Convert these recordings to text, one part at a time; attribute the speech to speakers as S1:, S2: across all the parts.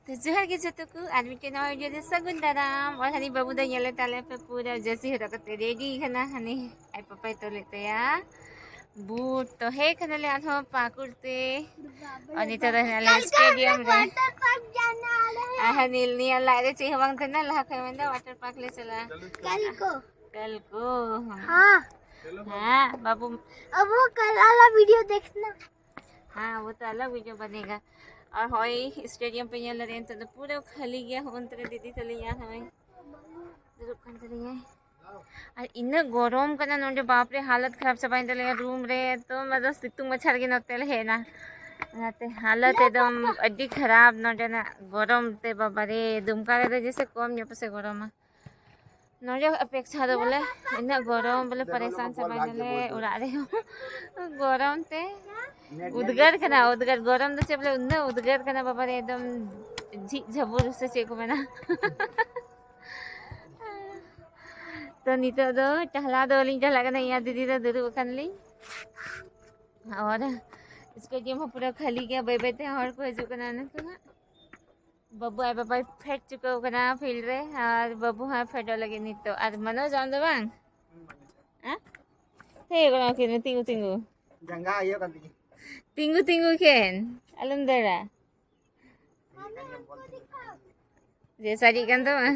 S1: तो जोहर के जतो को आज मिटन और जो सगुन दाराम और हनी बाबू दा येले ताले पे पूरा जैसी हो रखते रेडी खना हनी आई पापा तो लेते या बूट तो है खना ले आथो पाकुरते और नी तो रहना स्टेडियम रे
S2: वाटर पार्क जाने वाले हैं।
S1: हनी नी ला रे ची हवंग थे ना ला खै मंदा वाटर पार्क ले चला कल को
S2: हाँ
S1: हाँ बाबू
S2: अब वो कल वाला वीडियो देखना।
S1: हाँ वो तो अलग वीडियो बनेगा और हॉय स्टेडियम पे यहाँ लगे तो पूरा खाली गया होन तेरे दीदी चली यहाँ हमें दुरुप कर चली है और इन्ना गरम करना नोटे बाप रे हालत खराब से पाइन चले रूम रे तो मतलब सितुंग मच्छर के नोटे है ना नाते हालत एकदम अड्डी खराब नोटे ना गरम ते बाबा रे दुमका रे जैसे कम यहाँ पे से गरम है नोटे अपेक्षा तो बोले इन्ना गरम बोले परेशान से पाइन चले उड़ा रहे हो गरम ते उद्गार करना उद्गार गरम तो चले उन्ना उद्गार करना बाबा रे एकदम झबूर से चेको में ना तो नितो दो टहला दो लिंग टहला करना यहाँ दीदी तो दूर बकन ली और स्टेडियम में पूरा खाली गया बे बेते और को हजू करना ना तो ना बब्बू आए बाबा फेट चुका करना फील्ड रे और बब्बू हाँ फेटो लगे नितो और मनो जान दो बांग हाँ थे करना किन तिंगु तिंगु
S3: जंगा आयो kan tinggi.
S1: tinggu tinggu ken alam dara जैसा जी kan tuh mah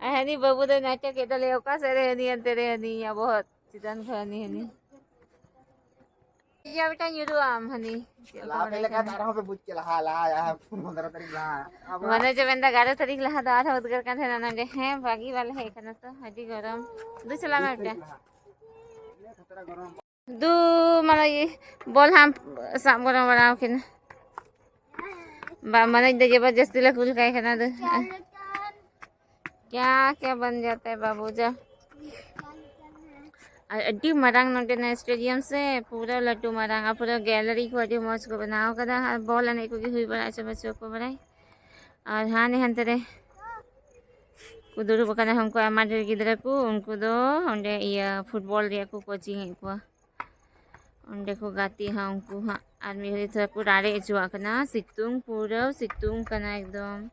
S1: हाँ ini babu tuh naca kita lihat kas ada ini antere ini ya बहुत चितन खानी है नी या बेटा यूरो आम Honey
S3: Lah pele kan arah pe buc lah hala ya mondara tadi lah.
S1: mana जब इंदा गारो तरीक लहा दार है उधर kan थे ना हैं बागी वाले है करना तो हड्डी गरम दो चला मैं बेटा दू mana ये बोल हम साम गरम बनाओ किन बा mana इधर जबरदस्ती लकुल का है ना दो क्या क्या बन जाता है बाबू जा अड्डी मरंग नोटे ना स्टेडियम से पूरा लट्टू मरंग पूरा गैलरी को अड्डी मौज को बनाओ कदा बॉल आने को की हुई बड़ा से बच्चों को बनाई और हाँ नहीं हंतरे कुदुरु बकना हमको हमारे गिदरा को उनको दो उन्हें ये फुटबॉल रिया को कोचिंग को उन्हें को गाती है उनको हाँ आदमी हरी थोड़ा को रारे जुआ करना सिक्तुंग पूरा सिक्तुंग करना एकदम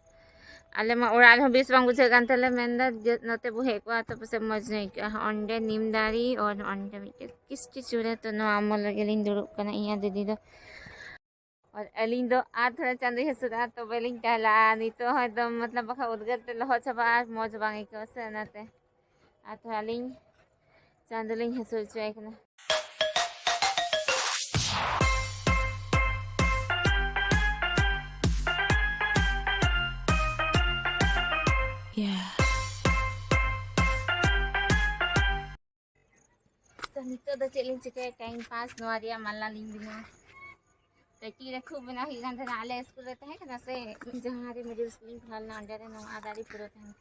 S1: अले मा उड़ा हम 20 बांग बुझेกันतले मेंदा नते बुहे को तो पसे मज नहीं का अंडे नीमदारी और अंडे में किसकी चूरे तो नो आमल लगे लिंग दुरुप कना इया दीदी दो और अलिंग दो आ थोड़ा चंद है सुरा तो बेलिंग टहला नहीं तो एकदम मतलब बखा उदगर ते लहो छबा मौज बांगे को से नाते आ थोड़ा लिंग चंद लिंग है सोच है कना तो नितो द चेलिंग चिके टाइम पास नवारिया मल्ला लिंग दिनो तटी रे खूब बना ही गंध नाले स्कूल रहते हैं ना से जहां रे मिडिल स्कूल फल ना अंडर नो आदारी पूरा था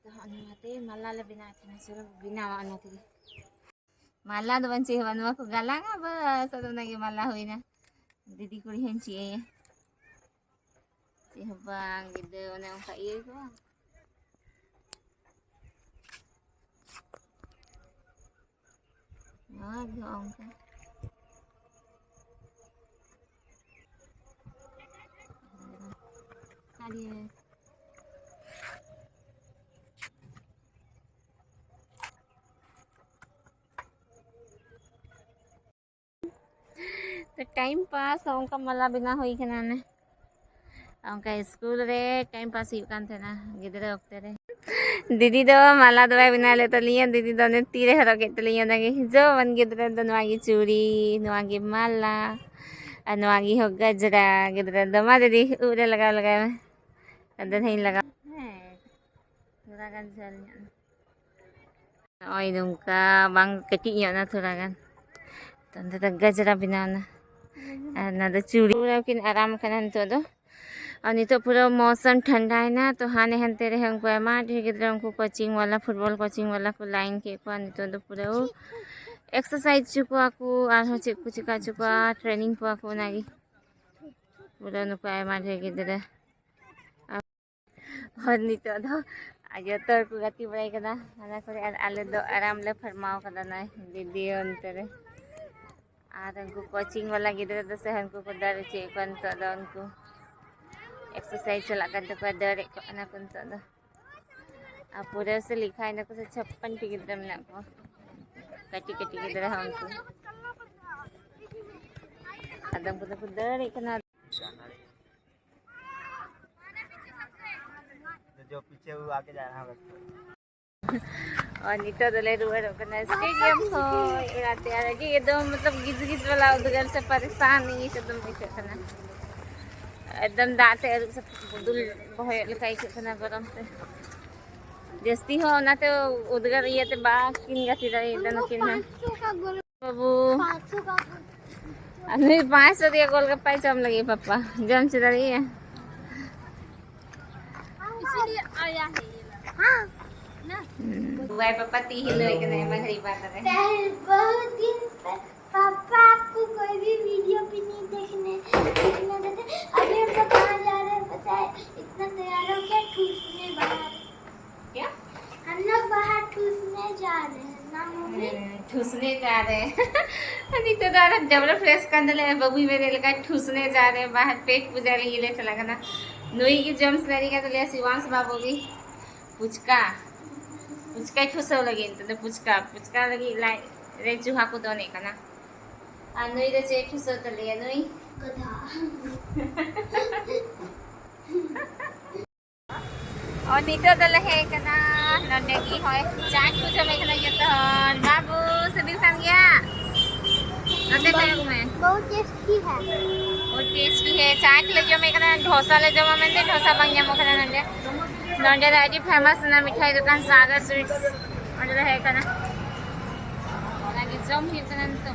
S1: तो अनुमते मल्ला ले बिना था सर बिना वाना थी मल्ला दो बंचे बनवा को गला ना बस तो ना के मल्ला होई ना दीदी कुड़ी हन चाहिए से बांग गिदे ओने उनका ये को हाँ जो उनका Adiós. तो टाइम पास उनका मला बिना हुई के ना ने उनका स्कूल रे टाइम पास हुई कान थे ना गिदरे वक्ते रे दीदी दो मला दवा बिना ले तो लिया दीदी दो ने तीरे हरो के तो लिया ना जो बन गिदरे दो नवागी चूड़ी नवागी माला नवागी हो गजरा गिदरे दमा दीदी उरे लगा में ada yang laga turagan jalan oi dongka bang kecilnya na turagan tanda taga jara binana nada चूड़ी पूरा किन आराम करन तो दो और नहीं तो पूरा मौसम ठंडा है ना तो हाने हनते रहे हमको मार गिदरा हमको कोचिंग वाला फुटबॉल कोचिंग वाला को लाइन के को नहीं तो पूरा वो एक्सरसाइज चुको आको आरो चिकु चिका चुका ट्रेनिंग को आको नागी पूरा नुको मार गिदरा और नहीं तो दो आज तो को गति बड़ाई कदा आना करे आले दो आराम ले फरमाओ कदा ना दीदी अंतरे At uनको coaching wala gidra do sa hanko ko dari che kanto do uनको exercise चला करते को दर को अना कंतो दो आ पूरे से लिखा है ना को 56 टिकट दम ना को कटी कटी के दर हमको अदम को दर इतना
S3: जो पीछे वो आके जा रहा है बस
S1: और नीतो दले रुआ रोकना स्टेडियम हो इराते आ रही एकदम मतलब गिज गिज वाला उधर से परेशान नहीं एकदम ऐसे करना एकदम दाते सब दुल बहे लकाई करना गरम से जस्ती हो ना तो उधर ये तो बा किन गति रही एकदम किन है बाबू
S2: 500 का
S1: अभी 500 दिया गोलगप्पा चम लगी पापा जम से रही है
S2: इसीलिए आया है ये हाँ ना
S1: बुआई पापा ती ही लोग के नहीं बहरी बात है
S2: बहुत दिन पर पापा आपको कोई भी वीडियो भी नहीं देखने देते अभी हम लोग कहाँ जा रहे हैं पता है इतना तैयार हो क्या ठूसने बाहर
S1: क्या
S2: हम लोग बाहर ठूसने जा रहे हैं ना मम्मी
S1: ठूसने जा रहे हैं नहीं तो दादा डबल फ्रेश कर ले बबू मेरे लगा ठूसने जा रहे हैं बाहर पेट पूजा ले ले चला ना नोई की जम्स लड़ी का तो ले शिवांश बाबू की पुचका पुचका ठूसो लगी तो पुचका लगी लाई रे चूहा को दोने का ना आ नोई रे चे ठूसो तो ले नोई
S2: गधा
S1: और नीतो दल है कना नंदगी होय चाट पूजा में कना ये तो बाबू सभी खान गया नंदे पे में
S2: बहुत टेस्टी है
S1: और टेस्टी है चाट ले जो मैं कना डोसा ले जो मैं ने डोसा बंगिया मोखना नंदे नंदे राजी फेमस ना मिठाई दुकान सागर स्वीट्स और है कना और आगे जम ही कना तो